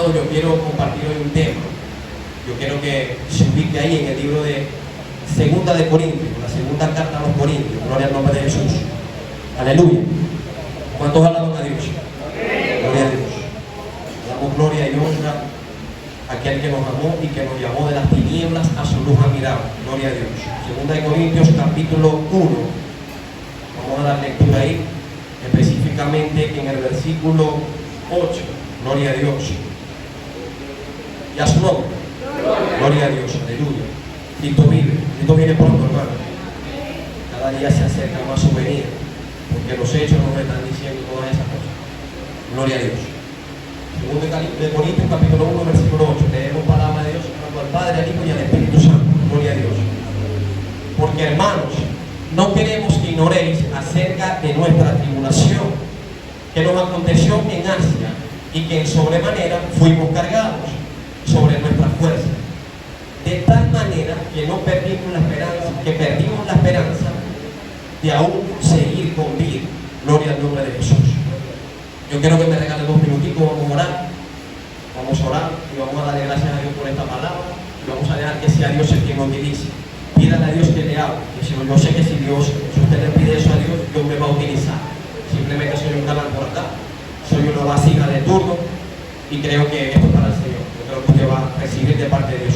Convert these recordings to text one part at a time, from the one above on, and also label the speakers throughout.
Speaker 1: amados, yo quiero compartir hoy un tema. Yo quiero que se ubique ahí en el libro de Segunda de Corintios, la segunda carta a los Corintios. Gloria al nombre de Jesús. Aleluya. ¿Cuántos alaban a Dios? Gloria a Dios. Damos gloria y honra a aquel que nos amó y que nos llamó de las tinieblas a su luz admirable. Gloria a Dios. Segunda de Corintios capítulo 1. Vamos a dar lectura ahí, específicamente en el versículo 8. Gloria a Dios. Y a su nombre. Gloria a Dios. Aleluya. Cristo vive. Cristo viene pronto, hermano. Cada día se acerca más su venida, porque los hechos nos están diciendo todas esas cosas. Gloria a Dios. Segundo de Corintios capítulo 1, versículo 8. Leemos palabra de Dios al Padre, al Hijo y al Espíritu Santo. Gloria a Dios. Porque, hermanos, no queremos que ignoréis acerca de nuestra tribulación que nos aconteció en Asia, y que en sobremanera fuimos cargados sobre nuestra fuerza, de tal manera que no perdimos la esperanza, de aún seguir con vida. Gloria al nombre de Jesús. Yo quiero que me regalen 2 minuticos. Vamos a orar. Vamos a orar y vamos a darle gracias a Dios por esta palabra, y vamos a dejar que sea Dios el que nos utilice. Pídale a Dios que le hable. Yo sé que si usted le pide eso a Dios, Dios me va a utilizar. Simplemente soy un canal por acá, soy una vasija de turno, y creo que esto es para el Señor. Yo creo que usted va a recibir de parte de Dios.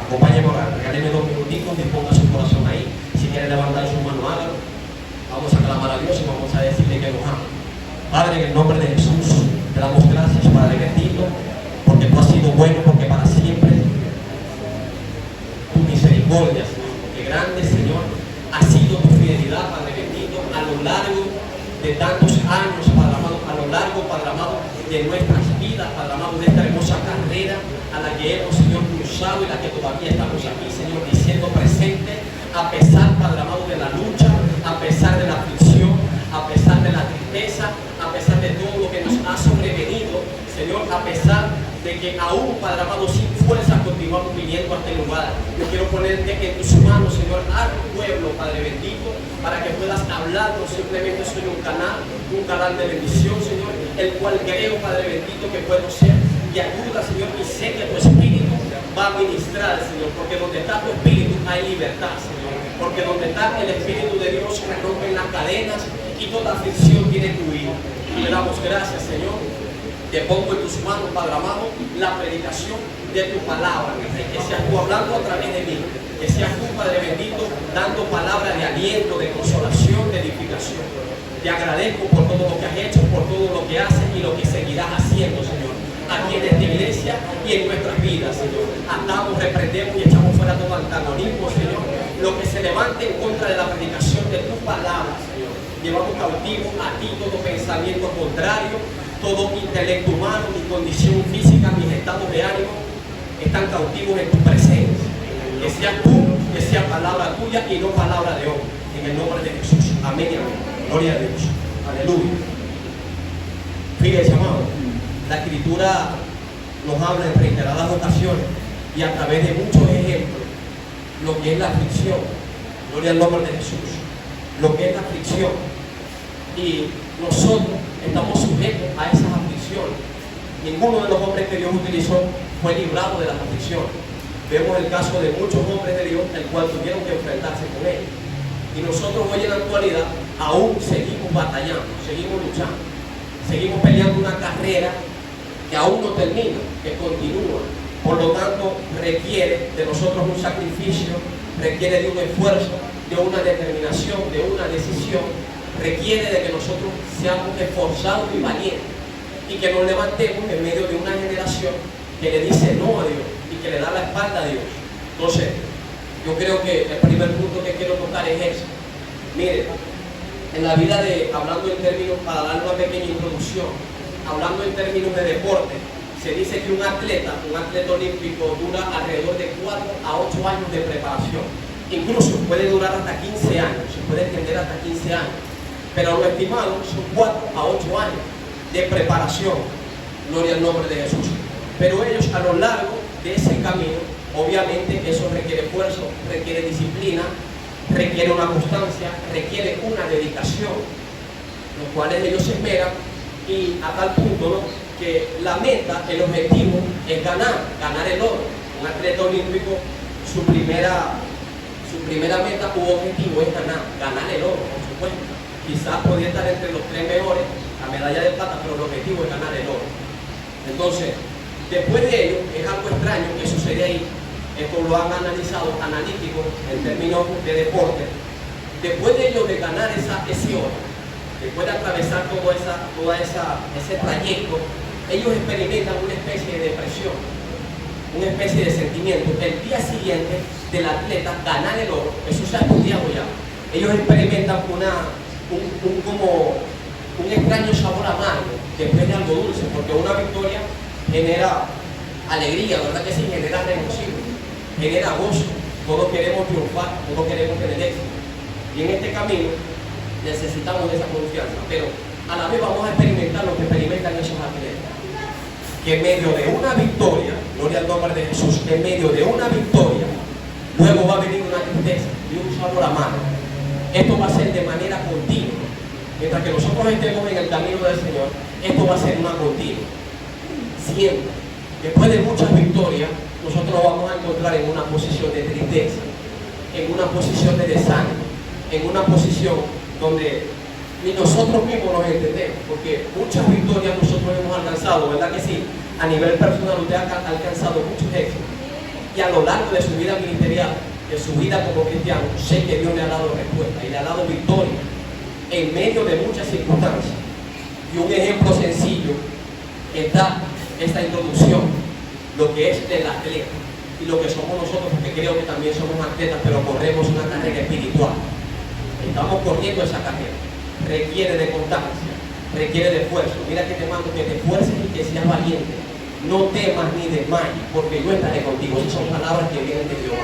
Speaker 1: Acompáñeme a orar, regáleme 2 minuticos, disponga su corazón ahí. Si quiere levantar su mano, hágalo. Vamos a clamar a Dios y vamos a decirle que nos ama. Padre, en el nombre de Jesús, te damos gracias, Padre bendito, porque tú has sido bueno, porque para siempre tu misericordia, Señor, porque grande, Señor, ha sido tu fidelidad, Padre bendito, a lo largo de tantos años, Padre amado, a lo largo, Padre amado, de nuestras vidas, Padre amado, de esta hermosa carrera a la que hemos, Señor, cruzado y la que todavía estamos aquí, Señor, diciendo presente, a pesar, Padre amado, de la lucha, a pesar de la aflicción, a pesar de la tristeza, a pesar de todo lo que nos ha sobrevenido, Señor, a pesar de que aún, Padre amado, sin fuerza continuamos viniendo a este lugar. Yo quiero ponerte en tus manos, Señor, a tu pueblo, Padre bendito, para que puedas hablarnos. Simplemente soy un canal de bendición, Señor, el cual creo, Padre bendito, que puedo ser y ayuda, Señor, y sé que tu Espíritu va a ministrar, Señor, porque donde está tu Espíritu hay libertad, Señor, porque donde está el Espíritu de Dios se rompen las cadenas y toda aflicción tiene que huir. Y le damos gracias, Señor. Te pongo en tus manos, Padre amado, la predicación de tu palabra, que seas tú hablando a través de mí, que seas tú, Padre bendito, dando palabra de aliento, de consolación, de edificación. Te agradezco por todo lo que has hecho, por todo lo que haces y lo que seguirás haciendo, Señor, aquí en esta iglesia y en nuestras vidas, Señor. Atamos, reprendemos y echamos fuera todo antagonismo, Señor, lo que se levante en contra de la predicación de tu palabra, Señor. Llevamos cautivo a ti todo pensamiento contrario, todo intelecto humano, mi condición física, mis estados de ánimo están cautivos en tu presencia. Que seas tú, que sea palabra tuya y no palabra de hombre. En el nombre de Jesús. Amén y amén. Gloria a Dios. Aleluya. Fíjense, amado, la Escritura nos habla en reiteradas ocasiones y a través de muchos ejemplos lo que es la aflicción. Gloria al nombre de Jesús. Lo que es la aflicción. Y nosotros estamos sujetos a esas aflicciones. Ninguno de los hombres que Dios utilizó fue librado de las aflicciones. Vemos el caso de muchos hombres de Dios, el cual tuvieron que enfrentarse con ellos. Y nosotros hoy en la actualidad aún seguimos batallando, seguimos luchando, seguimos peleando una carrera que aún no termina, que continúa. Por lo tanto, requiere de nosotros un sacrificio, requiere de un esfuerzo, de una determinación, de una decisión. Requiere de que nosotros seamos esforzados y valientes y que nos levantemos en medio de una generación que le dice no a Dios y que le da la espalda a Dios. Entonces, yo creo que el primer punto que quiero tocar es ese. Mire, en la vida hablando en términos, para dar una pequeña introducción, hablando en términos de deporte, se dice que un atleta olímpico dura alrededor de 4 a 8 años de preparación. Incluso puede durar hasta 15 años, se puede extender hasta 15 años. Pero lo estimado son 4 a 8 años de preparación. Gloria al nombre de Jesús. Pero ellos a lo largo de ese camino, obviamente eso requiere esfuerzo, requiere disciplina, requiere una constancia, requiere una dedicación, los cuales ellos se esmeran y a tal punto, ¿no?, que la meta, el objetivo es ganar el oro. Un atleta olímpico, su primera meta u objetivo es ganar el oro, por supuesto. Quizás podría estar entre los 3 mejores, la medalla de plata, pero el objetivo es ganar el oro. Entonces, después de ello, es algo extraño que sucede ahí. Esto lo han analizado analíticos en términos de deporte. Después de ello, de ganar ese oro, después de atravesar todo ese trayecto, ellos experimentan una especie de depresión, una especie de sentimiento. El día siguiente del atleta ganar el oro, eso se ha estudiado ya. Ellos experimentan como un extraño sabor amargo después de algo dulce, porque una victoria genera alegría, ¿verdad que sí? Genera regocijo, genera gozo. Todos queremos triunfar, todos queremos tener éxito. Y en este camino necesitamos de esa confianza, pero a la vez vamos a experimentar lo que experimentan esos atletas. Que en medio de una victoria, gloria al nombre de Jesús, en medio de una victoria, luego va a venir una tristeza y un sabor amargo. Esto va a ser de manera continua. Mientras que nosotros estemos en el camino del Señor, esto va a ser una continua. Siempre. Después de muchas victorias, nosotros nos vamos a encontrar en una posición de tristeza, en una posición de desánimo, en una posición donde ni nosotros mismos nos entendemos, porque muchas victorias nosotros hemos alcanzado, ¿verdad que sí? A nivel personal usted ha alcanzado muchos éxitos, y a lo largo de su vida ministerial, de su vida como cristiano, sé que Dios le ha dado respuesta y le ha dado victoria en medio de muchas circunstancias. Y un ejemplo sencillo está esta introducción, lo que es del atleta y lo que somos nosotros, porque creo que también somos atletas, pero corremos una carrera espiritual. Estamos corriendo esa carrera. Requiere de constancia, requiere de esfuerzo. Mira que te mando que te esfuerces y que seas valiente. No temas ni desmayes, porque yo estaré contigo. Esas son palabras que vienen de Dios.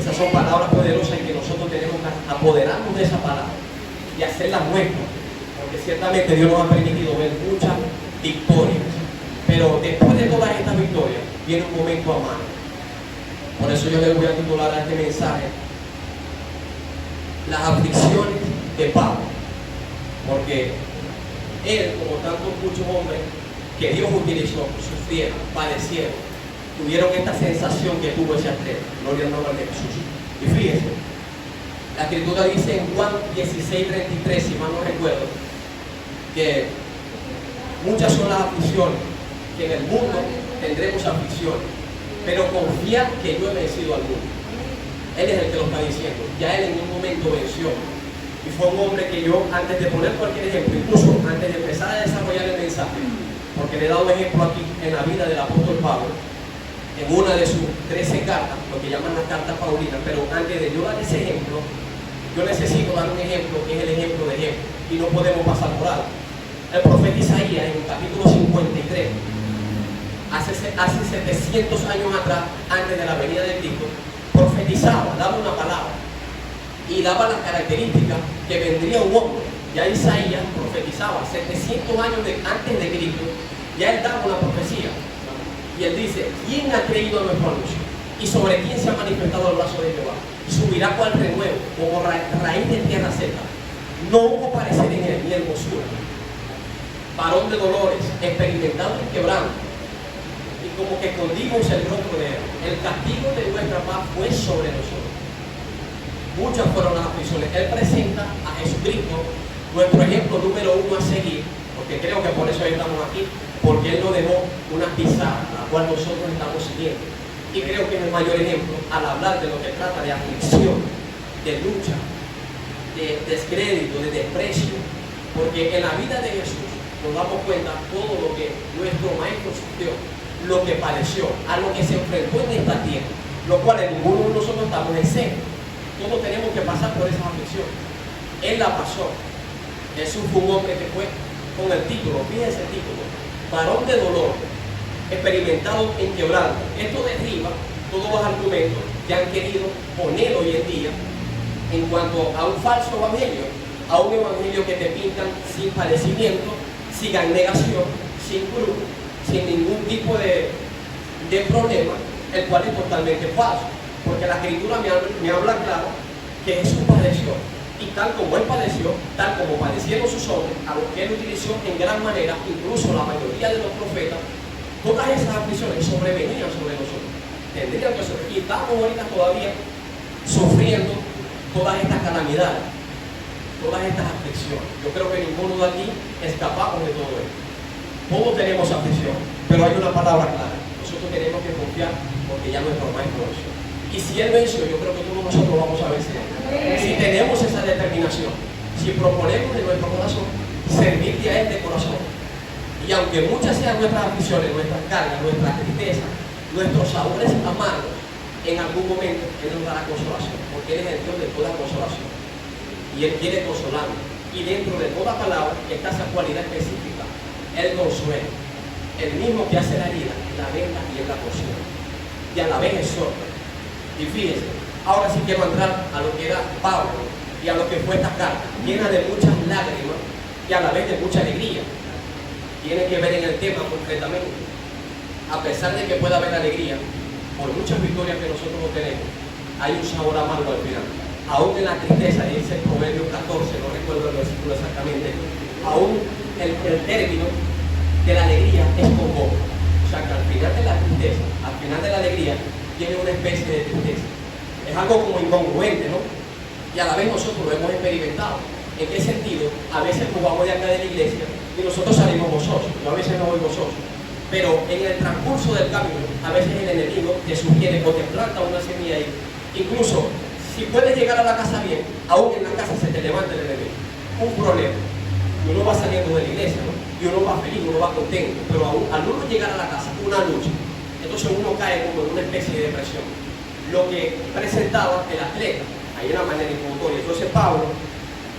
Speaker 1: Esas son palabras poderosas y que nosotros tenemos que apoderarnos de esa palabra y hacerlas nuestras, porque ciertamente Dios nos ha permitido ver muchas victorias, pero después de todas estas victorias viene un momento amargo. Por eso yo le voy a titular a este mensaje las aflicciones de Pablo, porque él, como tantos muchos hombres que Dios utilizó, sufrieron, padecieron, tuvieron esta sensación que tuvo ese atleta. Gloria al nombre de Jesús. Y fíjense, la Escritura dice en Juan 16:33, si mal no recuerdo, que muchas son las aflicciones, que en el mundo tendremos aflicciones, pero confía que yo he vencido al mundo. Él es el que lo está diciendo. Ya él en un momento venció. Y fue un hombre que yo, antes de poner cualquier ejemplo, incluso antes de empezar a desarrollar el mensaje, porque le he dado ejemplo aquí en la vida del apóstol Pablo, en una de sus 13 cartas, lo que llaman las cartas paulinas, pero antes de yo dar ese ejemplo, yo necesito dar un ejemplo que es el ejemplo de ejemplo, y no podemos pasar por alto. El profeta Isaías, en el capítulo 53, hace 700 años atrás, antes de la venida de Cristo, profetizaba, daba una palabra y daba las características que vendría un hombre. Ya Isaías profetizaba 700 años antes de Cristo, ya él daba una profecía y él dice: ¿quién ha creído a nuestro anuncio? ¿Y sobre quién se ha manifestado el brazo de Jehová? Subirá cual renuevo, como raíz de tierra seca. No hubo parecer en él ni hermosura, varón de dolores, experimentado en quebranto, y como que escondimos el rostro de él. El castigo de nuestra paz fue sobre nosotros. Muchas fueron las aflicciones. Él presenta a Jesucristo, nuestro ejemplo número 1 a seguir, porque creo que por eso estamos aquí, porque él nos dejó una pizarra, la cual nosotros estamos siguiendo. Y creo que es el mayor ejemplo al hablar de lo que trata de aflicción, de lucha, de descrédito, de desprecio, porque en la vida de Jesús nos damos cuenta todo lo que nuestro maestro sufrió, lo que padeció, a lo que se enfrentó en esta tierra, lo cual en ninguno de nosotros estamos exentos. Todos tenemos que pasar por esa aflicción. Él la pasó. Jesús fue un hombre que fue con el título, fíjense el título, varón de dolor, experimentado en quebranto. Esto derriba todos los argumentos que han querido poner hoy en día en cuanto a un falso evangelio, a un evangelio que te pintan sin padecimiento, sin abnegación, sin cruz, sin ningún tipo de problema, el cual es totalmente falso, porque la Escritura me habla claro que Jesús padeció, Y tal como Él padeció, tal como padecieron sus hombres, a los que Él utilizó en gran manera, incluso la mayoría de los profetas, todas esas aflicciones sobrevenían sobre nosotros. Tendrían que ser. Y estamos ahorita todavía sufriendo todas estas calamidades, todas estas aflicciones. Yo creo que ninguno de aquí escapamos de todo esto. Todos tenemos aflicción, pero hay una palabra clara. Nosotros tenemos que confiar porque ya nuestro maestro venció. Y si Él venció, yo creo que todos nosotros vamos a vencer. Si tenemos esa determinación, si proponemos en nuestro corazón servirle a Él de corazón. Y aunque muchas sean nuestras aflicciones, nuestras cargas, nuestras tristezas, nuestros sabores amargos, en algún momento Él nos dará consolación, porque Él es el Dios de toda consolación. Y Él quiere consolarnos. Y dentro de toda palabra está esa cualidad específica. Él consuela. El mismo que hace la herida, la venda y Él la consuela. Y a la vez exhorta. Y fíjense, ahora sí quiero entrar a lo que era Pablo y a lo que fue esta carta, llena de muchas lágrimas y a la vez de mucha alegría. Tiene que ver en el tema concretamente. A pesar de que pueda haber alegría, por muchas victorias que nosotros no tenemos, hay un sabor amargo al final. Aún en la tristeza, dice el Proverbio 14, no recuerdo el versículo exactamente, aún el término de la alegría es con gozo. O sea que al final de la tristeza, al final de la alegría, tiene una especie de tristeza. Es algo como incongruente, ¿no? Y a la vez nosotros lo hemos experimentado. ¿En qué sentido? A veces nos vamos de acá de la iglesia y nosotros salimos gozosos. Yo a veces no voy gozoso. Pero en el transcurso del camino, a veces el enemigo te sugiere o te planta una semilla ahí. Incluso, si puedes llegar a la casa bien, aún en la casa se te levanta el enemigo. Un problema. Y uno va saliendo de la iglesia, ¿no? Y uno va feliz, uno va contento. Pero aún, al uno llegar a la casa, una lucha. Entonces uno cae como en una especie de depresión. Lo que presentaba el atleta, ahí en la manera introductoria. Entonces Pablo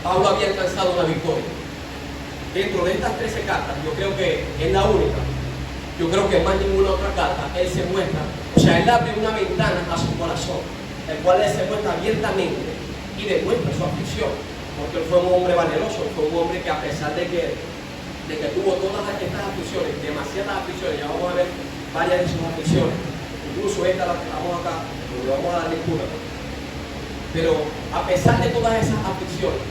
Speaker 1: había alcanzado una victoria. Dentro de estas 13 cartas, yo creo que es la única. Yo creo que más ninguna otra carta, él se muestra. O sea, él abre una ventana a su corazón, el cual él se muestra abiertamente y demuestra su aflicción. Porque él fue un hombre valeroso, fue un hombre que a pesar de que tuvo todas estas aflicciones, demasiadas aflicciones, ya vamos a ver varias de sus aflicciones, incluso esta la vamos acá, le vamos a dar lectura. Pero a pesar de todas esas aflicciones,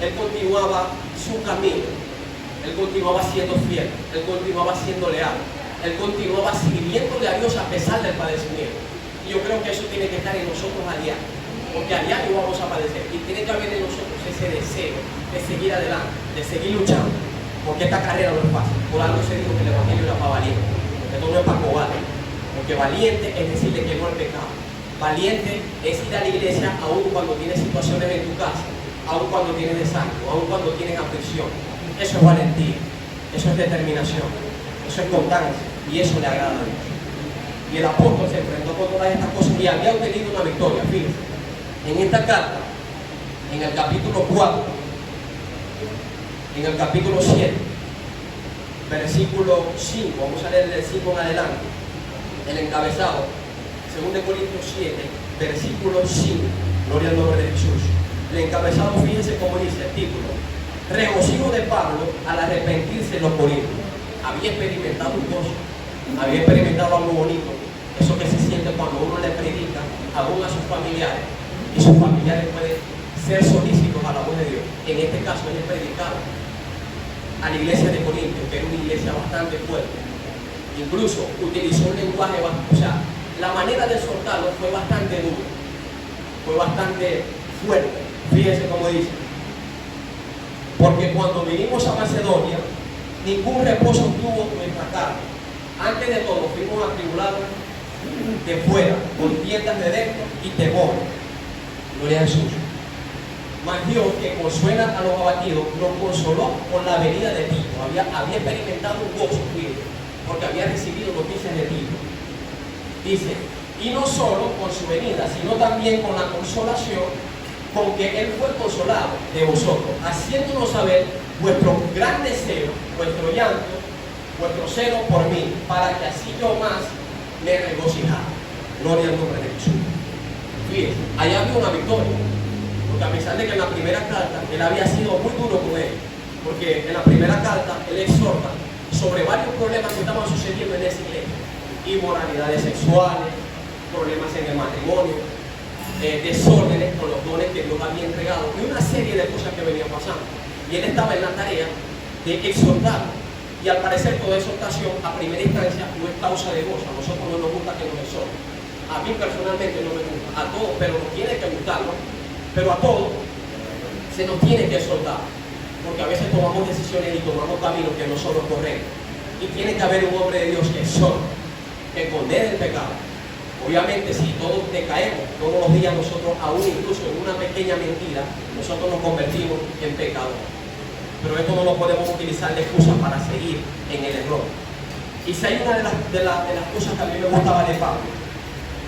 Speaker 1: él continuaba su camino, él continuaba siendo fiel, él continuaba siendo leal, él continuaba sirviéndole a Dios a pesar del padecimiento. Y yo creo que eso tiene que estar en nosotros a diario, porque a diario vamos a padecer, y tiene que haber en nosotros ese deseo de seguir adelante, de seguir luchando, porque esta carrera no es fácil. Por algo se dijo que el evangelio era para valientes. Esto no es para cobarde, porque valiente es decirle que no al pecado. Valiente es ir a la iglesia aun cuando tienes situaciones en tu casa, aun cuando tienes desánimo, aun cuando tienes aflicción. Eso es valentía, eso es determinación, eso es constancia y eso le agrada a Dios. Y el apóstol se enfrentó con todas estas cosas y había obtenido una victoria. Fíjense, en esta carta, en el capítulo 4, en el capítulo 7, versículo 5, vamos a leer del 5 en adelante, el encabezado, 2 Corintios 7, versículo 5, gloria al nombre de Jesús. El encabezado, fíjense cómo dice el título: regocijo de Pablo al arrepentirse en los Corintios. Había experimentado un gozo, había experimentado algo bonito, eso que se siente cuando uno le predica aún a sus familiares, y sus familiares pueden ser solícitos a la voz de Dios. En este caso, él predicaba a la iglesia de Corinto, que era una iglesia bastante fuerte. Incluso utilizó un lenguaje, o sea, la manera de soltarlo fue bastante dura, fue bastante fuerte. Fíjense cómo dice: porque cuando vinimos a Macedonia, ningún reposo tuvo nuestra carne. Antes de todo, fuimos atribulados de fuera, contiendas de dentro y temor. Gloria a Jesús. Mas Dios, que consuela a los abatidos, nos consoló con la venida de Tito. Había experimentado un gozo, porque había recibido noticias de Tito. Dice, y no solo con su venida, sino también con la consolación con que él fue consolado de vosotros, haciéndonos saber vuestro gran deseo, vuestro llanto, vuestro celo por mí, para que así yo más me regocijara. Gloria al nombre de Jesús. Fíjense, allá había una victoria. Porque a pesar de que en la primera carta él había sido muy duro con él, porque en la primera carta él exhorta sobre varios problemas que estaban sucediendo en esa iglesia: inmoralidades sexuales, problemas en el matrimonio, desórdenes con los dones que Dios había entregado y una serie de cosas que venían pasando. Y él estaba en la tarea de exhortar. Y al parecer toda exhortación a primera instancia no es causa de gozo. A nosotros no nos gusta que nos exhorten. A mí personalmente no me gusta. A todos, pero nos tiene que gustar, ¿no? Pero a todos se nos tiene que exhortar. Porque a veces tomamos decisiones y tomamos caminos que no son los correctos. Y tiene que haber un hombre de Dios que exhorte, que condene el pecado. Obviamente, si todos decaemos, todos los días nosotros, aún incluso en una pequeña mentira, nosotros nos convertimos en pecadores. Pero esto no lo podemos utilizar de excusa para seguir en el error. Y si hay una de las cosas que a mí me gustaba de Pablo,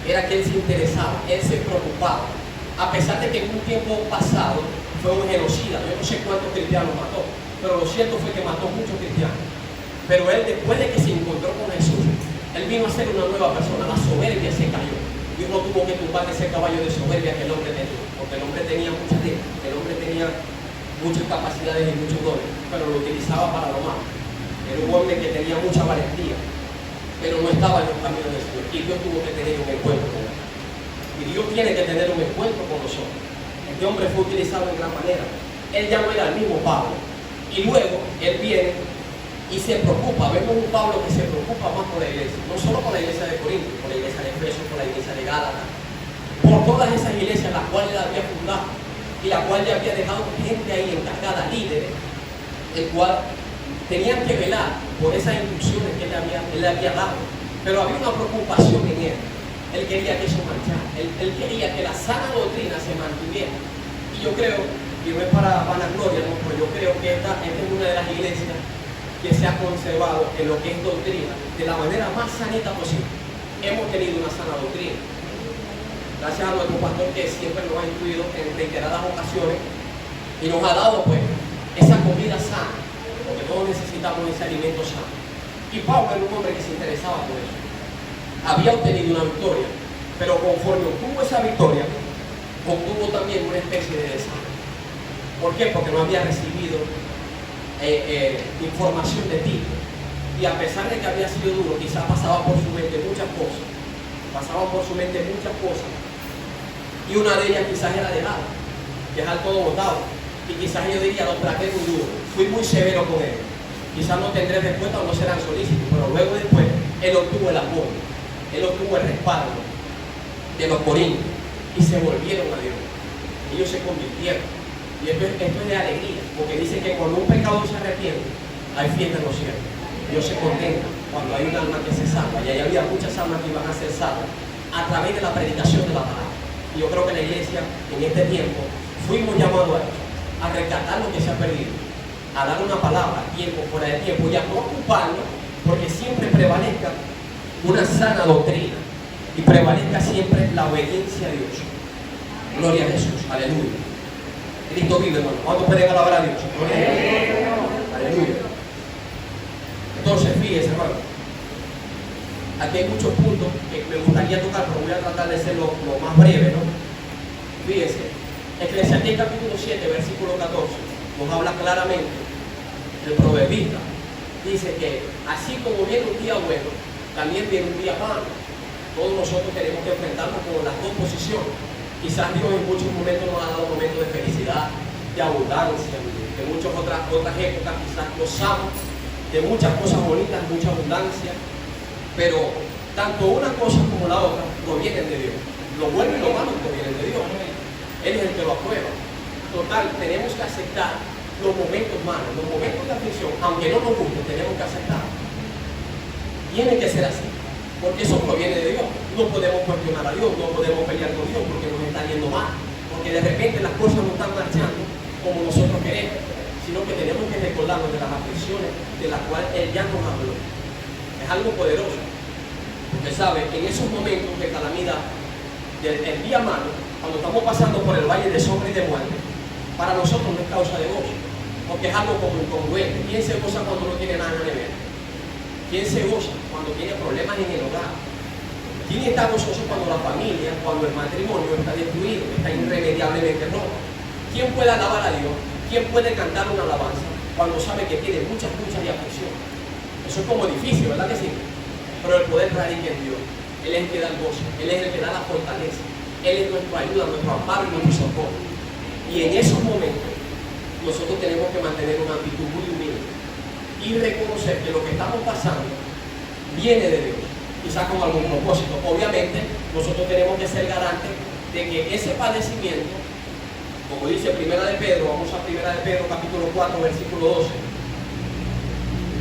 Speaker 1: era que él se interesaba, él se preocupaba. A pesar de que en un tiempo pasado fue un genocida, yo no sé cuántos cristianos mató, pero lo cierto fue que mató muchos cristianos. Pero él, después de que se encontró con Jesús, él vino a ser una nueva persona. La soberbia se cayó. Dios no tuvo que tumbar ese caballo de soberbia que el hombre tenía, porque el hombre tenía muchas de el hombre tenía muchas capacidades y muchos dones, pero lo utilizaba para lo malo. Era un hombre que tenía mucha valentía, pero no estaba en los caminos del Señor. Y Dios tuvo que tener un encuentro con él. Y Dios tiene que tener un encuentro con nosotros. Este hombre fue utilizado en gran manera. Él ya no era el mismo Pablo. Y luego él viene y se preocupa. Vemos un Pablo que se preocupa más por la iglesia. No solo por la iglesia de Corinto, por la iglesia de Efeso, por la iglesia de Gálatas, por todas esas iglesias las cuales él había fundado y la cual ya había dejado gente ahí encargada, líderes, el cual tenían que velar por esas instrucciones que él le había dado. Pero había una preocupación en él. Él quería que eso marchara. Él quería que la sana doctrina se mantuviera. Y yo creo, y no es para vanagloria, no, pero yo creo que esta es una de las iglesias que se ha conservado en lo que es doctrina de la manera más sanita posible. Hemos tenido una sana doctrina. Gracias a nuestro pastor que siempre nos ha instruido en reiteradas ocasiones y nos ha dado pues esa comida sana, porque todos necesitamos ese alimento sano. Y Pablo era un hombre que se interesaba por eso. Había obtenido una victoria, pero conforme obtuvo esa victoria, obtuvo también una especie de desánimo. ¿Por qué? Porque no había recibido información de ti. Y a pesar de que había sido duro, quizás pasaba por su mente muchas cosas. Y una de ellas quizás era dejar todo botado. Y quizás yo diría, lo traté muy duro, fui muy severo con él. Quizás no tendré respuesta o no serán solícitos, pero luego después él obtuvo el apoyo, él obtuvo el respaldo de los corintios y se volvieron a Dios. Ellos se convirtieron. Y esto es de alegría, porque dice que cuando un pecador se arrepiente, hay fiesta en los cielos. Dios se contenta cuando hay un alma que se salva, y ahí había muchas almas que iban a ser salvas a través de la predicación de la palabra. Y yo creo que la iglesia en este tiempo fuimos llamados a eso, a rescatar lo que se ha perdido, a dar una palabra a tiempo, fuera de tiempo, y a no ocuparnos, porque siempre prevalezca una sana doctrina y prevalezca siempre la obediencia a Dios. Gloria a Jesús, aleluya. Cristo vive, hermano. ¿Cuántos pueden alabar a Dios? Gloria a Dios. Aleluya. Entonces, fíjense, hermano. Aquí hay muchos puntos que me gustaría tocar, pero voy a tratar de ser lo más breve, ¿no? Fíjense, Eclesiastés capítulo 7, versículo 14, nos habla claramente, el proverbista dice que así como viene un día bueno, también viene un día malo. Todos nosotros tenemos que enfrentarnos con las dos posiciones. Quizás Dios en muchos momentos nos ha dado momentos de felicidad, de abundancia, de muchas otras épocas quizás gozamos de muchas cosas bonitas, mucha abundancia. Pero tanto una cosa como la otra provienen de Dios. Lo bueno y lo malo provienen de Dios. Él es el que lo aprueba. Total, tenemos que aceptar los momentos malos, los momentos de aflicción, aunque no nos guste, tenemos que aceptar. Tiene que ser así, porque eso proviene de Dios. No podemos cuestionar a Dios, no podemos pelear con Dios porque nos está yendo mal, porque de repente las cosas no están marchando como nosotros queremos, sino que tenemos que recordarnos de las aflicciones de las cuales Él ya nos habló. Es algo poderoso, porque sabe, en esos momentos de calamidad, del día malo, cuando estamos pasando por el valle de sombra y de muerte, para nosotros no es causa de gozo, porque es algo como incongruente. ¿Quién se goza cuando no tiene nada en la nevera? ¿Quién se goza cuando tiene problemas en el hogar? ¿Quién está gozoso cuando la familia, cuando el matrimonio está destruido, está irremediablemente roto? ¿Quién puede alabar a Dios? ¿Quién puede cantar una alabanza cuando sabe que tiene muchas luchas y aflicciones? Eso es como difícil, ¿verdad que sí? Pero el poder radica en Dios. Él es el que da el gozo, Él es el que da la fortaleza, Él es nuestra ayuda, nuestro amparo y nuestro socorro. Y en esos momentos nosotros tenemos que mantener una actitud muy humilde y reconocer que lo que estamos pasando viene de Dios, quizás con algún propósito. Obviamente nosotros tenemos que ser garantes de que ese padecimiento, como dice Primera de Pedro, vamos a Primera de Pedro capítulo 4 versículo 12,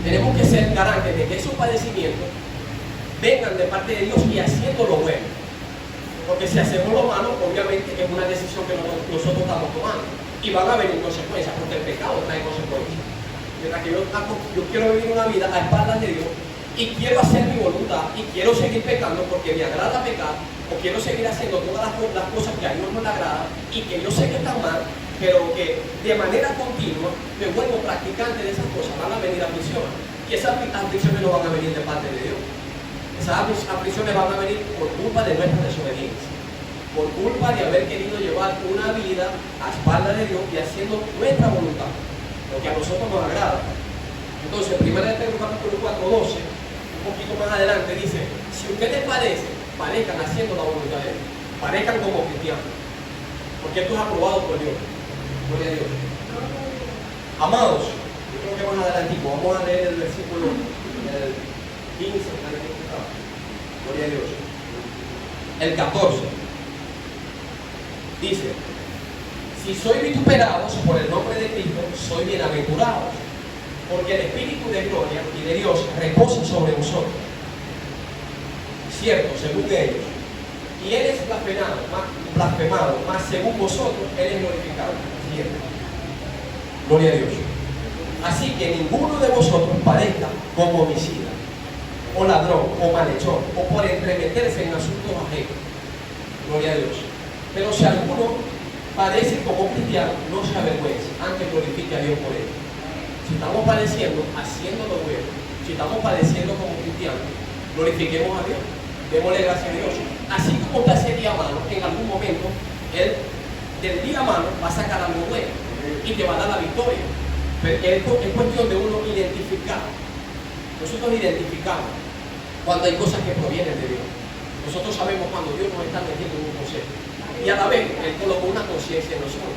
Speaker 1: tenemos que ser garantes de que esos padecimientos vengan de parte de Dios y haciendo lo bueno. Porque si hacemos lo malo, obviamente es una decisión que nosotros estamos tomando. Y van a venir consecuencias, porque el pecado trae consecuencias. Mientras que yo quiero vivir una vida a espaldas de Dios y quiero hacer mi voluntad y quiero seguir pecando porque me agrada pecar, o quiero seguir haciendo todas las cosas que a Dios no le agrada y que yo sé que están mal, pero que de manera continua me vuelvo practicante de esas cosas, van a venir aflicciones. Y esas aflicciones no van a venir de parte de Dios. Esas aflicciones van a venir por culpa de nuestra desobediencia, por culpa de haber querido llevar una vida a espaldas de Dios y haciendo nuestra voluntad, lo que a nosotros nos agrada. Entonces, 1 Pedro capítulo 4, 12, un poquito más adelante, dice: si ustedes parezcan haciendo la voluntad de Dios, parezcan como cristianos, porque esto es aprobado por Dios. Gloria a Dios. Amados, yo creo que más adelante vamos a leer el versículo 15, gloria a Dios. El 14 dice: si sois vituperados por el nombre de Cristo, sois bienaventurados, porque el Espíritu de gloria y de Dios reposa sobre vosotros. Cierto, según ellos, y Él es blasfemado, mas según vosotros, Él es glorificado. Cierto. Gloria a Dios. Así que ninguno de vosotros parezca como homicida, o ladrón, o malhechor, o por entremeterse en asuntos ajenos. Gloria a Dios. Pero si alguno padece como cristiano, no se avergüence, antes glorifique a Dios por él. Si estamos padeciendo, haciendo lo bueno, si estamos padeciendo como cristianos, glorifiquemos a Dios, démosle gracias a Dios. Así como está ese día malo, en algún momento, Él del día malo va a sacar algo bueno y te va a dar la victoria. Pero es cuestión de uno identificar. Nosotros identificamos cuando hay cosas que provienen de Dios. Nosotros sabemos cuando Dios nos está metiendo en un consejo. Y a la vez, Él colocó una conciencia en nosotros.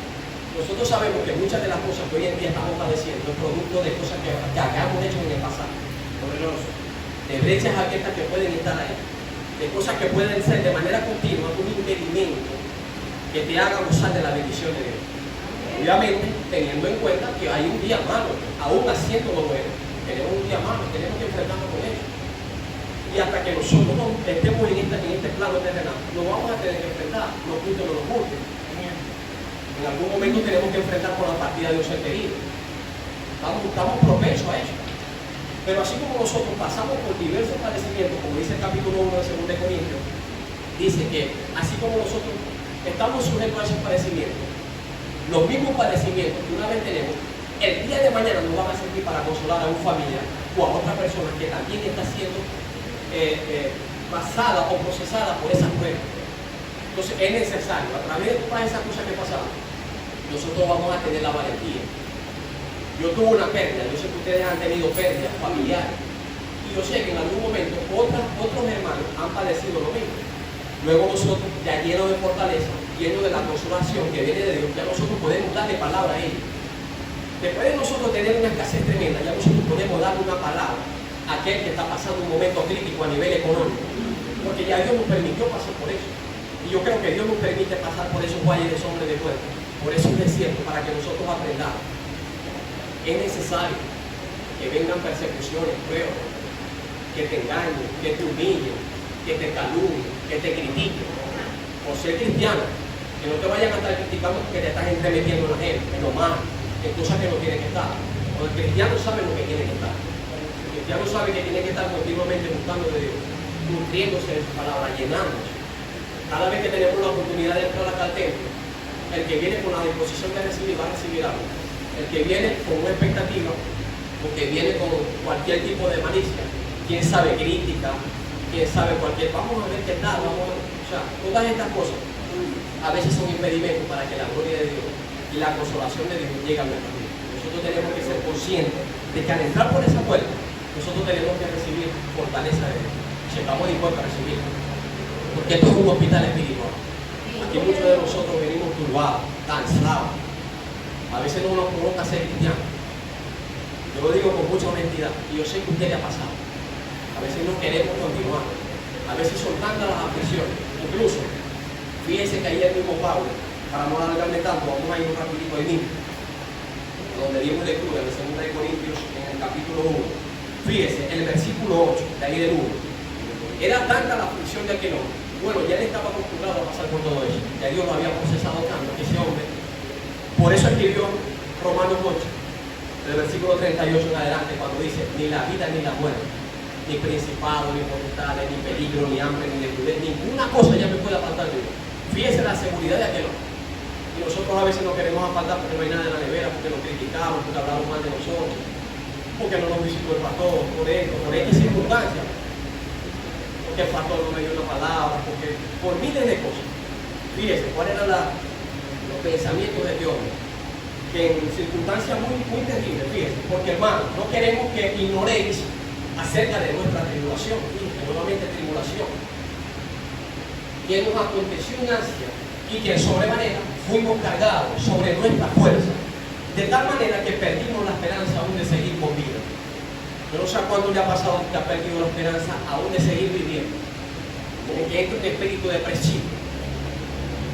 Speaker 1: Nosotros sabemos que muchas de las cosas que hoy en día estamos padeciendo es producto de cosas que hayamos hecho en el pasado. De brechas abiertas que pueden estar ahí. De cosas que pueden ser de manera continua un impedimento que te haga gozar de la bendición de Dios. Obviamente, teniendo en cuenta que hay un día malo, aún haciendo lo bueno, tenemos un día malo, tenemos que enfrentarnos con ello. Y hasta que nosotros no estemos en este plano terrenal, nos vamos a tener que enfrentar, nos guste o no nos guste. En algún momento tenemos que enfrentar con la partida de un ser querido. Estamos propensos a eso. Pero así como nosotros pasamos por diversos padecimientos, como dice el capítulo 1 de 2 Corintios, dice que así como nosotros estamos sujetos a esos padecimientos, los mismos padecimientos que una vez tenemos, el día de mañana nos van a servir para consolar a un familiar o a otra persona que también está siendo pasada o procesada por esas pruebas. Entonces es necesario, a través de todas esas cosas que pasaron, nosotros vamos a tener la valentía. Yo tuve una pérdida, yo sé que ustedes han tenido pérdidas familiares, y yo sé que en algún momento otros hermanos han padecido lo mismo. Luego nosotros, ya llenos de fortaleza, llenos de la consolación que viene de Dios, ya nosotros podemos darle palabra a ellos. Después de nosotros tener una escasez tremenda, ya nosotros podemos darle una palabra a aquel que está pasando un momento crítico a nivel económico, porque ya Dios nos permitió pasar por eso. Y yo creo que Dios nos permite pasar por esos valles de sombra de muerte, por esos desiertos, para que nosotros aprendamos. Es necesario que vengan persecuciones, pruebas, que te engañen, que te humillen, que te calumnien, que te critiquen por ser cristiano, que no te vayan a estar criticando porque te estás entremetiendo en la gente, en lo malo, en cosas que no tienen que estar. Porque el cristiano sabe lo que tiene que estar. El cristiano sabe que tiene que estar continuamente buscando de Dios, nutriéndose de su palabra, llenándose. Cada vez que tenemos la oportunidad de entrar acá al templo, el que viene con la disposición de recibir va a recibir algo. El que viene con una expectativa, o que viene con cualquier tipo de malicia, quién sabe, crítica, quién sabe cualquier, vamos a ver qué tal, vamos a ver. O sea, todas estas cosas a veces son impedimentos para que la gloria de Dios y la consolación de Dios llegue a nuestra vida. Nosotros tenemos que ser conscientes de que al entrar por esa puerta, nosotros tenemos que recibir fortaleza de Dios. Si estamos dispuestos a recibirlo. Porque esto es un hospital espiritual. Aquí muchos de nosotros venimos turbados, cansados. A veces no nos provoca ser cristianos. Yo lo digo con mucha honestidad y yo sé que a usted le ha pasado. A veces no queremos continuar. A veces son tantas las aflicciones. Incluso, fíjense que ayer mismo Pablo, para no alargarme tanto, vamos a ir un rapidito ahí mismo, donde dimos lectura en 2 de Corintios, en el capítulo 1. Fíjense, el versículo 8, de ahí del 1. Era tanta la aflicción de aquel hombre. Bueno, ya él estaba acostumbrado a pasar por todo eso. Ya Dios lo había procesado tanto que ese hombre. Por eso escribió Romanos 8, del versículo 38 en adelante, cuando dice, ni la vida ni la muerte, ni principado, ni potestades, ni peligro, ni hambre, ni desnudez, ninguna cosa ya me puede apartar de Dios. Fíjese la seguridad de aquel hombre. Y nosotros a veces no queremos apartar porque no hay nada en la nevera, porque nos criticamos, porque hablamos mal de nosotros, porque no nos visitó el pastor, por esto, por X circunstancias, porque el pastor no me dio una palabra, porque por miles de cosas. Fíjese, ¿cuál era los pensamientos de Dios? Que en circunstancias muy terribles, fíjense, porque hermano, no queremos que ignoréis acerca de nuestra tribulación, fíjense, nuevamente tribulación, que nos aconteció en Asia y que sobremanera fuimos cargados sobre nuestra fuerza, de tal manera que perdimos la esperanza aún de seguir con vida. Yo no sé cuándo le ha pasado que ha perdido la esperanza aún de seguir viviendo, como que entra un espíritu depresivo,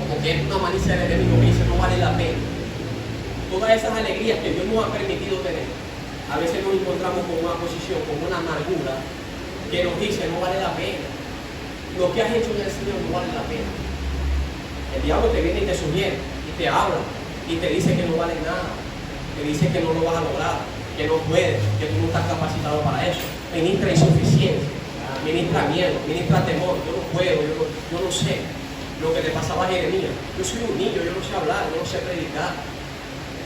Speaker 1: como que es una malicia del enemigo que dice no vale la pena. Todas esas alegrías que Dios nos ha permitido tener, a veces nos encontramos con una posición, con una amargura que nos dice no vale la pena. Lo que has hecho en el Señor no vale la pena. El diablo te viene y te sugiere y te habla y te dice que no vale nada, te dice que no lo vas a lograr, que no puedes, que tú no estás capacitado para eso. Ministra insuficiencia, ministra miedo, ministra temor. Yo no puedo, yo no sé. Lo que le pasaba a Jeremías, yo soy un niño, yo no sé hablar, yo no sé predicar,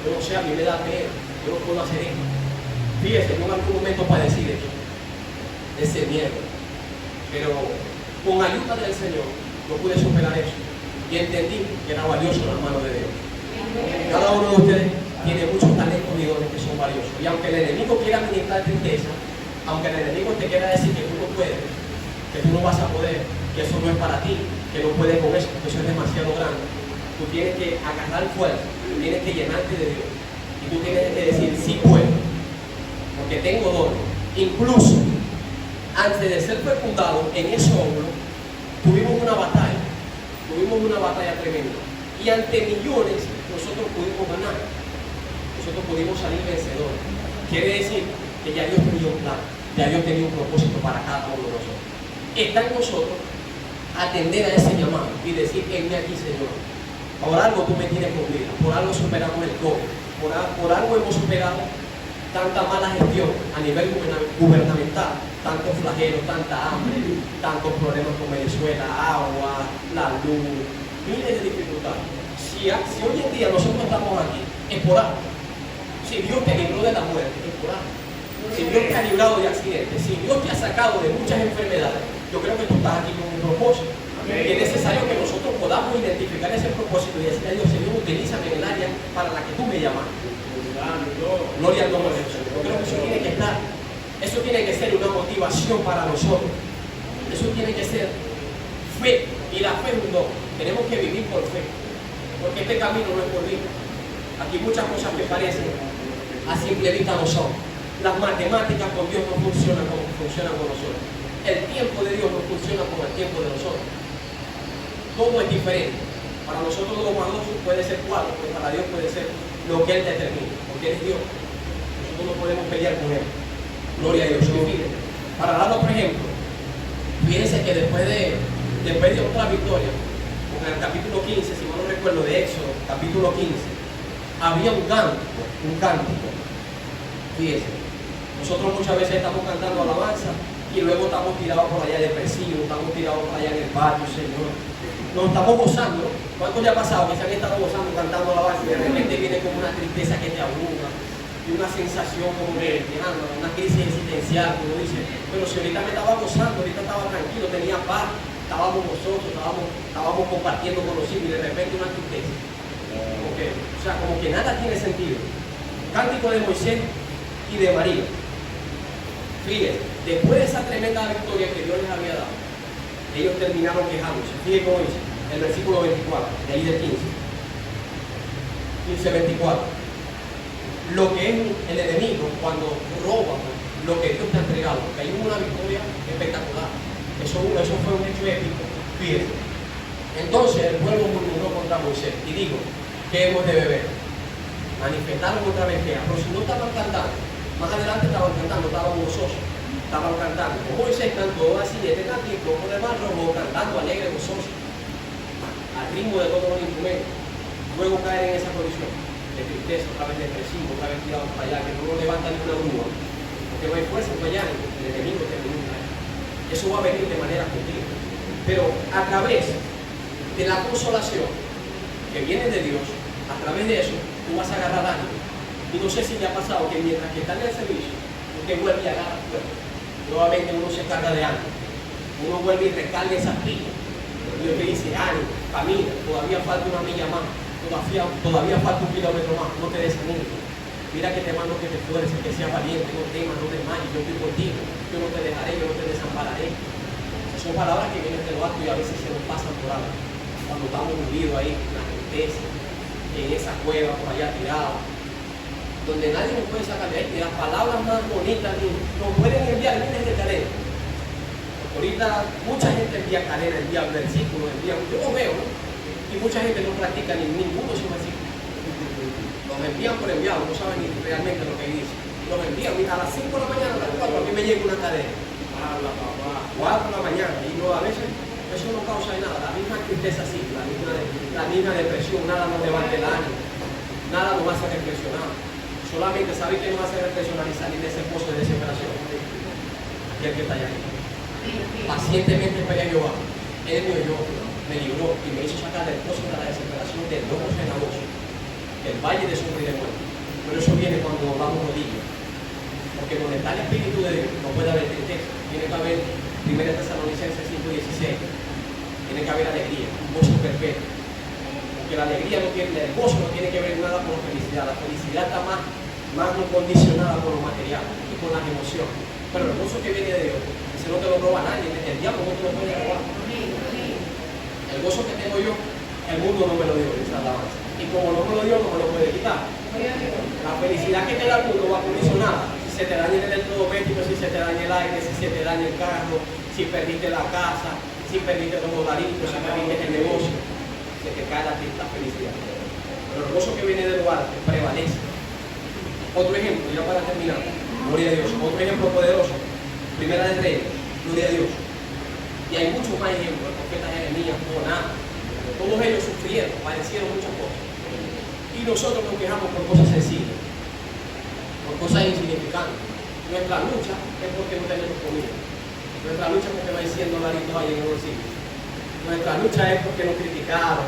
Speaker 1: yo no sé, a mí me da pena, yo no puedo hacer esto. Fíjese, yo en algún momento padecí de eso, ese miedo, pero con ayuda del Señor yo pude superar eso y entendí que era valioso en las manos de Dios. Cada uno de ustedes tiene muchos talentos y dones que son valiosos, y aunque el enemigo quiera ministrar tristeza, aunque el enemigo te quiera decir que tú no puedes, que tú no vas a poder, que eso no es para ti, que no puedes con eso, que eso es demasiado grande, tú tienes que agarrar fuerza, tú tienes que llenarte de Dios y tú tienes que decir sí puedo, porque tengo dones. Incluso antes de ser fecundado en ese hombro, tuvimos una batalla tremenda, y ante millones nosotros pudimos ganar, nosotros pudimos salir vencedores. Quiere decir que ya Dios tenía un plan, ya Dios tenía un propósito para cada uno de nosotros. Está en nosotros atender a ese llamado y decir, venme aquí, Señor. Por algo tú me tienes con vida, por algo superamos el COVID, por algo hemos superado tanta mala gestión a nivel gubernamental, tantos flagelos, tanta hambre, tantos problemas con Venezuela, agua, la luz, miles de dificultades. Si hoy en día nosotros estamos aquí, es por algo. Si Dios te libró de la muerte, es por algo. Si Dios te ha librado de accidentes, si Dios te ha sacado de muchas enfermedades, yo creo que tú estás aquí con un propósito. Y es necesario que nosotros podamos identificar ese propósito y decir a Dios, Señor, utilízame en el área para la que tú me llamas. Gloria al nombre de Jesús. Yo creo que eso tiene que estar, eso tiene que ser una motivación para nosotros. Eso tiene que ser fe. Y la fe es un don. Tenemos que vivir por fe. Porque este camino no es por vida. Aquí muchas cosas que parecen a simple vista no son. Las matemáticas con Dios no funcionan como funcionan con nosotros. El tiempo de Dios no funciona como el tiempo de nosotros. Todo es diferente. Para nosotros 2 más 2 puede ser 4, pero para Dios puede ser lo que Él determine, porque Él es Dios. Nosotros no podemos pelear con Él. Gloria a Dios. Para dar otro ejemplo, fíjense que después de otra victoria, en el capítulo 15, si mal no recuerdo, de Éxodo, capítulo 15, había un cántico. Fíjense, nosotros muchas veces estamos cantando alabanza y luego estamos tirados por allá depresivos, estamos tirados por allá en el patio, Señor. Nos estamos gozando. ¿Cuánto le ha pasado que se han estado gozando, cantando alabanza y de repente viene como una tristeza que te abruma y una sensación como de una crisis existencial, como dice, pero si ahorita me estaba gozando, ahorita estaba tranquilo, tenía paz, estábamos gozosos, estábamos compartiendo con los hijos y de repente una tristeza. O sea, como que nada tiene sentido. Cántico de Moisés y de María. Fíjense, después de esa tremenda victoria que Dios les había dado, ellos terminaron quejándose. Fíjense cómo dice, el versículo 24, de ahí del 15. 15:24. Lo que es el enemigo cuando roba lo que Dios te ha entregado, que hay una victoria espectacular. Eso fue un hecho épico. Fíjense. Entonces el pueblo murmuró contra Moisés y dijo: ¿qué hemos de beber? Manifestaron otra vez que, pero si no estaban cantando, más adelante estaban cantando, estaban gozosos, estaban cantando. Moisés cantó así, este cántico por el mar rojo, cantando alegre, gozoso, al ritmo de todos los instrumentos. Luego caer en esa condición de tristeza, otra vez depresivo, otra vez tirado para allá, que no nos levanta ni una grúa, porque no hay fuerza para allá, el enemigo te limita. Eso va a venir de manera continua. Pero a través de la consolación que viene de Dios, a través de eso, tú vas a agarrar ánimo. Y no sé si te ha pasado que mientras que estás en el servicio, usted vuelve y agarra fuerza. Nuevamente uno se carga de ánimo. Uno vuelve y recarga esas pilas. Dios te dice: ánimo, camina, todavía falta una milla más. Todavía falta un kilómetro más, no te desanimes. Mira que te mando que te esfuerces, que seas valiente, no temas, no desmayes, yo estoy contigo, yo no te dejaré, yo no te desampararé. Son palabras que vienen de lo alto y a veces se nos pasan por alto. Cuando estamos hundidos ahí, en la tristeza, en esa cueva por allá tirado, donde nadie nos puede sacar de ahí, y las palabras más bonitas nos pueden enviar miles de cadenas. Ahorita mucha gente envía cadenas, envía versículos, yo lo veo, ¿no? Y mucha gente no practica ninguno de esos versículos. Los envían por enviado, no saben ni realmente lo que dice. Los envían, mira, a las 5 de la mañana, a las 4, a mí me llega una cadena. Habla, papá. 4 de la mañana, y no, a veces eso no causa nada. La misma tristeza sí, la misma depresión, nada nos levanta el ánimo, nada nos hace reflexionar. Solamente sabe que nos hace reflexionar y salir de ese pozo de desesperación. Y el que está allá. Pacientemente esperé a Jehová. Él me oyó, me libró y me hizo sacar del pozo de la desesperación del lobo cenagoso, del valle de sombra y de muerte. Pero eso viene cuando vamos rodillas. Porque donde está el Espíritu de Dios no puede haber tristeza. Tiene que haber 1 Tesalonicenses 5:16. Tiene que haber alegría, un gozo perpetuo. Porque la alegría no tiene, el gozo no tiene que ver nada con la felicidad. La felicidad está más condicionada por lo material y con las emociones. Pero el gozo que viene de Dios, ese no te lo roba nadie, el diablo no te lo puede robar. El gozo que tengo yo, el mundo no me lo dio, dice alabanza. Y como no me lo dio, no me lo puede quitar. La felicidad que te da el mundo va condicionada. Si se te daña el electrodoméstico, si se te daña el aire, si se te daña el carro, si perdiste la casa, si perdiste los dolaritos, si perdiste el negocio, se te cae la felicidad. Pero el gozo que viene del lugar prevalece. Otro ejemplo, ya para terminar, gloria a Dios. Otro ejemplo poderoso, Primera de Reyes, gloria a Dios. Y hay muchos más ejemplos, el profeta Jeremías, Jonás, todos ellos sufrieron, padecieron muchas cosas. Y nosotros nos quejamos por cosas sencillas, por cosas insignificantes. Nuestra lucha es porque no tenemos comida. Nuestra lucha es porque no hay $100 ahí en el bolsillo. Nuestra lucha es porque nos criticaron,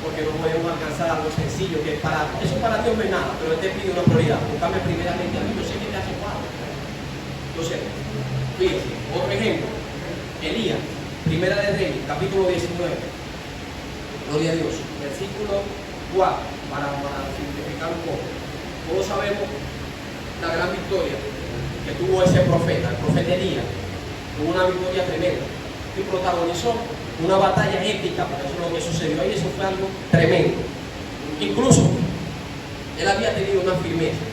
Speaker 1: porque no podemos alcanzar algo sencillo, que eso para Dios no es nada, pero Él te pide una prioridad. Buscame primeramente a mí, yo sé que te hace falta. Yo sé. Fíjense, otro ejemplo. Elías, Primera de Reyes, capítulo 19. Gloria a Dios. Versículo 4, para simplificar un poco. Todos sabemos la gran victoria que tuvo ese profeta, el profeta Elías. Tuvo una victoria tremenda. Y protagonizó una batalla épica, porque eso es lo que sucedió ahí, eso fue algo tremendo. Incluso, él había tenido una firmeza,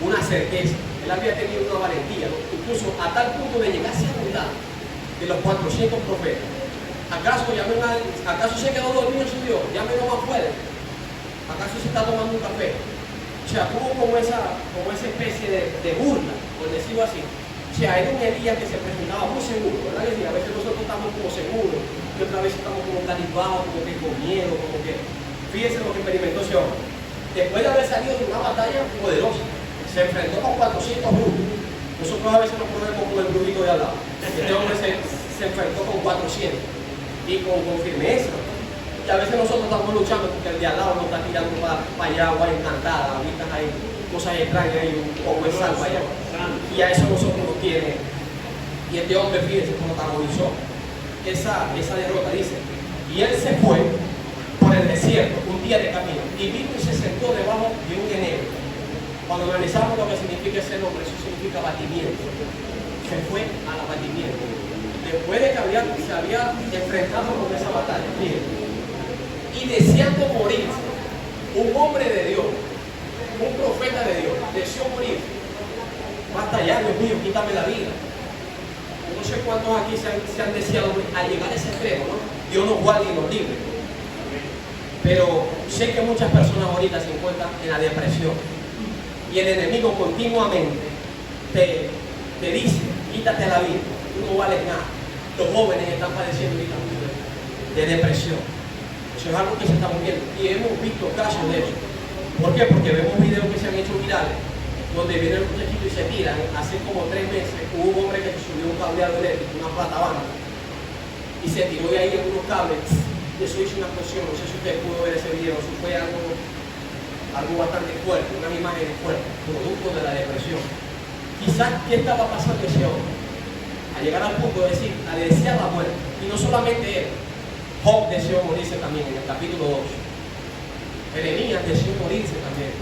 Speaker 1: una certeza, él había tenido una valentía, ¿no? Incluso a tal punto de llegarse a dudar de los 400 profetas. ¿Acaso se quedó dormido su Dios? Llámenlo más fuerte. ¿Acaso se está tomando un café? O sea, tuvo como esa especie de burla, por decirlo así. O sea, era un Elías que se presentaba muy seguro, ¿verdad? Y a veces nosotros estamos como seguros, y otra vez estamos como calibados, como que con miedo, como que... Fíjense lo que experimentó ese hombre. Después de haber salido de una batalla poderosa, se enfrentó con 400 brujos. Nosotros a veces nos ponemos como el brujito de al lado. Este hombre se enfrentó con 400 y con firmeza. Y a veces nosotros estamos luchando porque el de al lado nos está tirando para allá, agua encantada, ahorita hay cosas extrañas y un poco de sal para allá. Y a eso nosotros nos tiene. Y este hombre, fíjense, protagonizó esa derrota, dice. Y él se fue por el desierto, un día de camino, y vino y se sentó debajo de un enebro. Cuando analizamos lo que significa ese nombre, eso significa abatimiento. Se fue al abatimiento. Después de que se había enfrentado con esa batalla, miren, y deseando morir. Un hombre de Dios, un profeta de Dios, deseó morir. Basta ya, Dios mío, quítame la vida. No sé cuántos aquí se han deseado morir. Al llegar a ese extremo, ¿no? Dios nos guarde y nos libre. Pero sé que muchas personas ahorita se encuentran en la depresión. Y el enemigo continuamente te dice, quítate la vida, tú no vales nada. Los jóvenes están padeciendo ahorita de depresión. Eso es algo que se está moviendo. Y hemos visto casos de eso. ¿Por qué? Porque vemos videos que se han hecho virales, donde viene el muchachito y se tiran. Hace como 3 meses hubo un hombre que se subió un cableado eléctrico, una plata banda, y se tiró de ahí en unos cables. Y eso hizo una explosión. No sé si usted pudo ver ese video. Eso fue algo bastante fuerte, unas imágenes fuertes, producto de la depresión. Quizás, ¿qué estaba pasando ese hombre? A llegar al punto de decir, a desear la muerte. Y no solamente él, Job deseó morirse también en el capítulo 2. Jeremías deseó morirse también.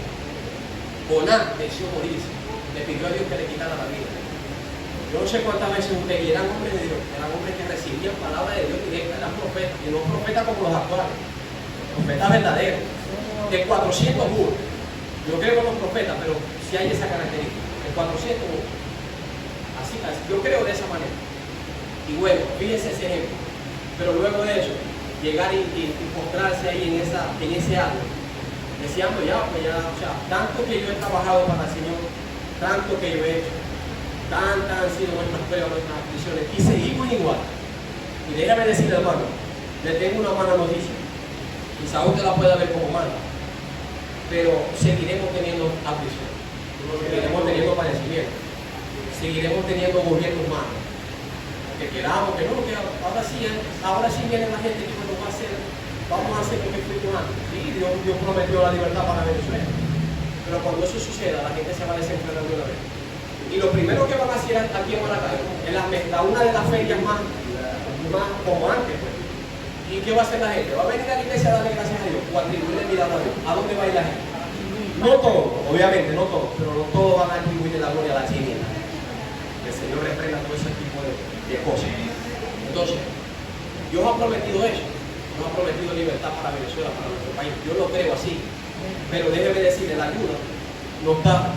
Speaker 1: Jonás deseó morirse. Le pidió a Dios que le quitara la vida. Yo no sé cuántas veces usted, y eran hombres de Dios, eran hombres que recibían palabra de Dios directa, eran profetas, y no profetas como los actuales, profetas verdaderos, de 400 burros. Yo creo que los profetas, pero si hay esa característica, de 400 burros. Así, yo creo de esa manera. Y bueno, fíjense ese ejemplo. Pero luego de eso, llegar y postrarse ahí en ese árbol, deseando ya, pues ya, o sea, tanto que yo he trabajado para el Señor, tanto que yo he hecho, tantas han sido nuestras pruebas, nuestras aflicciones, y seguimos igual. Y déjame decirle, hermano, le tengo una mala noticia. Quizá usted la pueda ver como mala, pero seguiremos teniendo aflicción, seguiremos teniendo padecimiento, seguiremos teniendo gobiernos malos. Que queramos, que no, que ahora sí viene la gente que vamos a hacer lo que fue antes. Sí, Dios prometió la libertad para Venezuela. Pero cuando eso suceda, la gente se va a desenfrenar de una vez. Y lo primero que van a hacer aquí en Maracaibo, en una de las ferias más como antes, pues. ¿Y qué va a hacer la gente? Va a venir a la iglesia a darle gracias a Dios, o a atribuirle milagro a Dios. ¿A dónde va a ir la gente? No todo, obviamente, no todo, pero no todos van a atribuirle la gloria a la chiniela. Que el Señor reprenda todo ese tipo de cosas. Entonces, Dios ha prometido eso. Dios ha prometido libertad para Venezuela, para nuestro país. Yo lo creo así. Pero déjeme decirle, la ayuda no está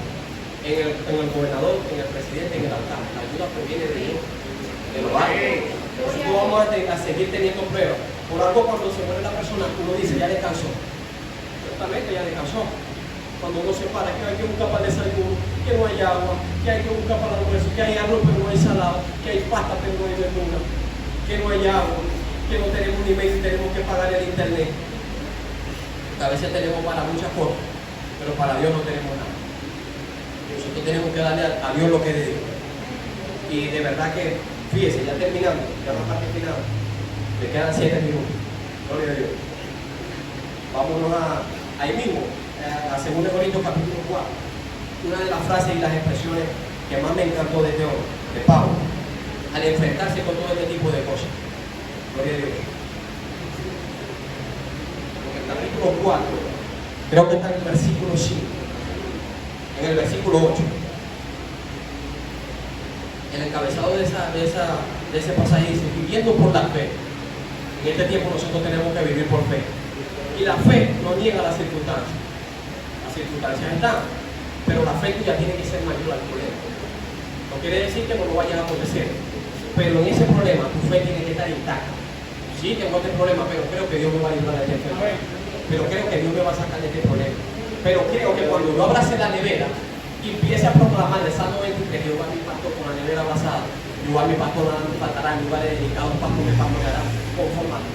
Speaker 1: en el gobernador, en el presidente, en el alcalde. La ayuda proviene de Dios, de lo alto. Nosotros vamos a seguir teniendo pruebas. Por algo, cuando se muere la persona, uno dice, ya descansó. Ciertamente ya descansó. Cuando uno se para, que hay que buscar para el desayuno, que no hay agua, que hay que buscar para el almuerzo, que hay arroz pero no hay salado, que hay pasta pero no hay verdura, que no hay agua, que no tenemos ni mail, tenemos que pagar el internet. A veces tenemos para muchas cosas, pero para Dios no tenemos nada. Nosotros tenemos que darle a Dios lo que es de Dios. Y de verdad que, fíjese, ya terminando, ya no está terminando, me quedan 7 minutos. Gloria a Dios. Vámonos ahí mismo. A 2 Corintios capítulo 4, una de las frases y las expresiones que más me encantó de Pablo, al enfrentarse con todo este tipo de cosas. Gloria a Dios. En el capítulo 4, creo que está en el versículo 5, en el versículo 8, el encabezado de ese pasaje dice, viviendo por la fe. En este tiempo nosotros tenemos que vivir por fe. Y la fe no niega las circunstancias. Las circunstancias están, pero la fe tuya tiene que ser mayor al problema. No quiere decir que no lo vaya a acontecer, pero en ese problema tu fe tiene que estar intacta. Sí, tengo este problema, pero creo que Dios me va a ayudar a este problema. Pero creo que Dios me va a sacar de este problema. Pero creo que cuando yo abrace la nevera y empiece a proclamar el Salmo 23, Jehová mi pastor con la nevera abrazada, Jehová mi pastor nada me faltará, en lugares dedicados pastor me pastoreará,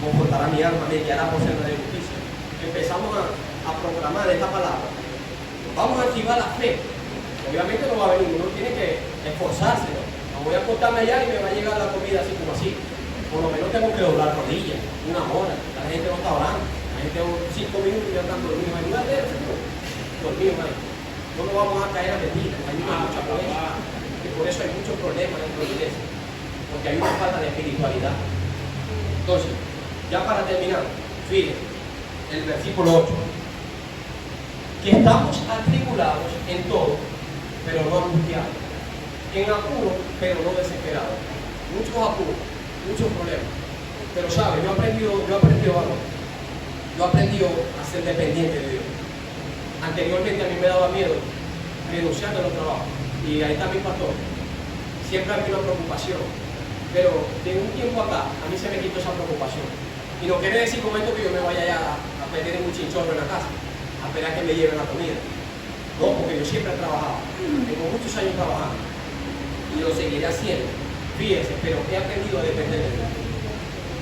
Speaker 1: confortará mi alma, me guiará por senda de justicia. Empezamos a proclamar esta palabra. Vamos a activar la fe. Obviamente no va a venir, uno tiene que esforzarse. No voy a acostarme allá y me va a llegar la comida así como así. Por lo menos tengo que doblar rodillas, 1 hora. La gente no está orando. La gente 5 minutos y ya están dormidos. En lugar de eso, dormidos ahí. No nos vamos a caer a mentiras. Hay mucha pobreza. Y por eso hay muchos problemas dentro de la iglesia. Porque hay una falta de espiritualidad. Entonces, ya para terminar, fíjense, el versículo 8. Que estamos atribulados en todo, pero no angustiados, en apuro, pero no desesperados. Muchos apuros, muchos problemas. Pero sabe, yo he aprendido algo. Yo aprendí a ser dependiente de Dios. Anteriormente a mí me daba miedo renunciar de los trabajos. Y ahí está mi pastor. Siempre había una preocupación. Pero de un tiempo acá, a mí se me quitó esa preocupación. Y no quiere decir con esto que yo me vaya ya a perder en un chinchorro en la casa, a esperar que me lleven la comida. No, porque yo siempre he trabajado. Tengo muchos años trabajando. Y lo seguiré haciendo. Fíjense, pero he aprendido a depender de Dios.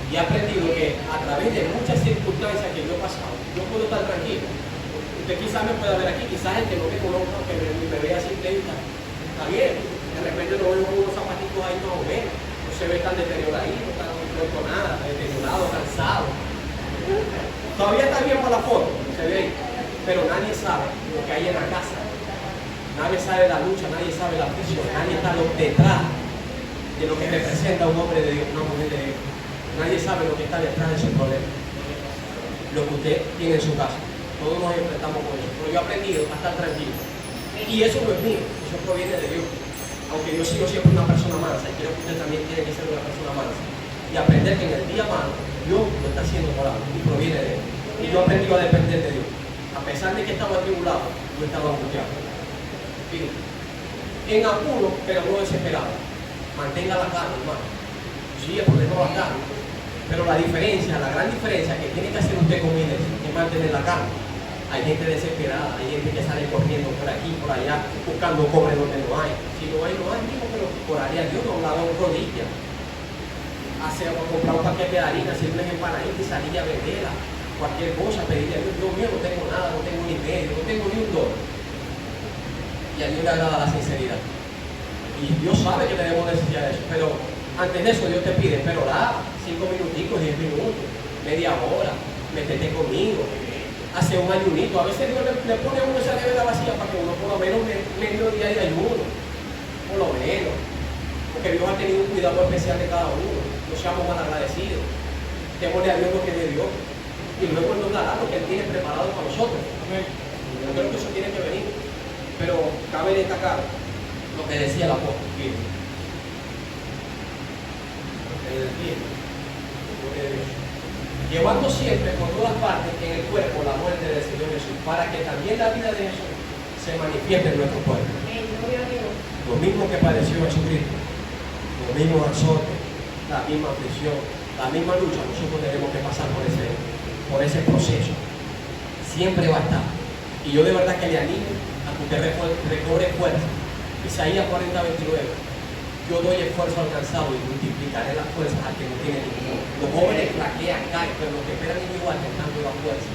Speaker 1: Y he aprendido que a través de muchas circunstancias que yo he pasado, yo puedo estar tranquilo. Usted quizás me pueda ver aquí, quizás el que no me conozca, que me vea así, está bien. De repente no veo unos zapatitos ahí más o menos. No se ve tan deteriorado, tan nada, deteriorado, cansado. Todavía está bien para la foto, se ve ahí. Pero nadie sabe lo que hay en la casa. Nadie sabe la lucha, nadie sabe la prisión, nadie está detrás de lo que representa un hombre de Dios, una mujer de Dios. Nadie sabe lo que está detrás de su problema. Lo que usted tiene en su casa. Todos nos enfrentamos con eso. Pero yo he aprendido a estar tranquilo. Y eso no es mío, eso proviene de Dios. Aunque yo sigo siempre una persona mansa, y creo que usted también tiene que ser una persona mansa. Y aprender que en el día malo, Dios lo está haciendo por algo y proviene de Él. Y yo he aprendido a depender de Dios. A pesar de que estaba atribulado, yo estaba angustiado. En apuro, pero no desesperado. Mantenga la calma, hermano. Sí, el problema va a estar. Pero la diferencia, la gran diferencia que tiene que hacer usted con él es mantener la calma. Hay gente desesperada, hay gente que sale corriendo por aquí, por allá, buscando cobre donde no hay. Si no hay, no hay, mismo que lo oraría Dios, doblado en rodillas. Comprar un paquete de harina, hacer unas empanaditas y salir a venderla. Cualquier cosa, pedirle a Dios, Dios mío, no tengo nada, no tengo ni medio, no tengo ni un dólar. Y a Dios le agrada la sinceridad. Y Dios sabe que tenemos necesidad de eso, pero antes de eso Dios te pide, pero da 5 minuticos, 10 minutos, media hora, métete conmigo, hace un ayunito. A veces Dios le pone a uno esa nevera vacía para que uno por lo menos medio día de ayuno, por lo menos, porque Dios ha tenido un cuidado especial de cada uno. No seamos mal agradecidos, démosle a Dios lo que es de Dios y luego Él nos dará lo que Él tiene preparado para nosotros. Yo creo que eso tiene que venir, pero cabe destacar lo que decía el apóstol. Llevando siempre por todas partes en el cuerpo la muerte del Señor Jesús, para que también la vida de Jesús se manifieste en nuestro cuerpo. Lo mismo que padeció Jesucristo, los mismos azotes, la misma aflicción, la misma lucha, nosotros tenemos que pasar por ese proceso. Siempre va a estar. Y yo de verdad que le animo a que usted recobre fuerza. Isaías 40:29. Yo doy esfuerzo al cansado y multiplicaré las fuerzas al que no tiene ninguno. Los jóvenes flaquean, caen, pero los que esperan en Jehová tendrán nuevas fuerzas.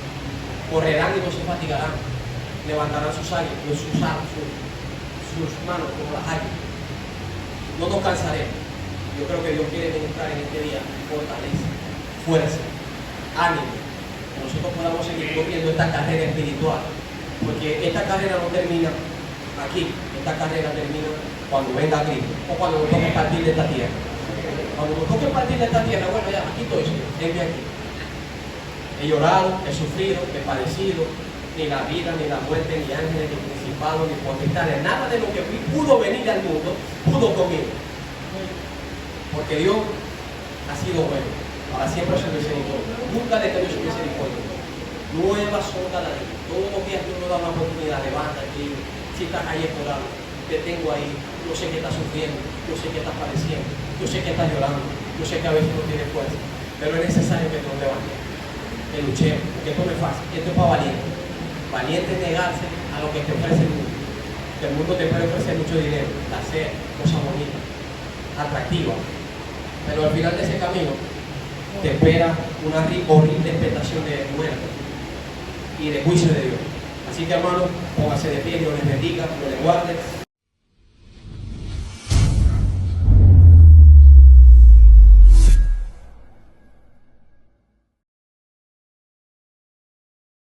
Speaker 1: Correrán y no se fatigarán. Levantarán sus manos como las águilas. No nos cansaremos. Yo creo que Dios quiere ministrar en este día fortaleza, fuerza, ánimo. Que nosotros podamos seguir corriendo esta carrera espiritual. Porque esta carrera no termina aquí. Esta carrera termina cuando venga Cristo o cuando nos toque partir de esta tierra. Cuando nos toque partir de esta tierra, bueno, ya aquí estoy, Señor, denme aquí. He llorado, he sufrido, he padecido, ni la vida, ni la muerte, ni ángeles, ni principados, ni potestades, nada de lo que pudo venir al mundo, pudo conmigo. Porque Dios ha sido bueno, para siempre su misericordia. Nunca detenió su misericordia. Nuevas son cada día. Todos los días Dios nos da una oportunidad, levántate, si estás ahí esperando, te tengo ahí, yo sé que estás sufriendo, yo sé que estás padeciendo, yo sé que estás llorando, yo sé que a veces no tienes fuerza, pero es necesario que nos levantemos, que luchemos, porque esto no es fácil, esto es para valientes. Valiente es negarse a lo que te ofrece el mundo. Que el mundo te puede ofrecer mucho dinero, placer, cosas bonitas, atractivas, pero al final de ese camino te espera una horrible expectación de muerte y de juicio de Dios. Así que, hermano, póngase de pie, Dios les bendiga, Dios les guarde.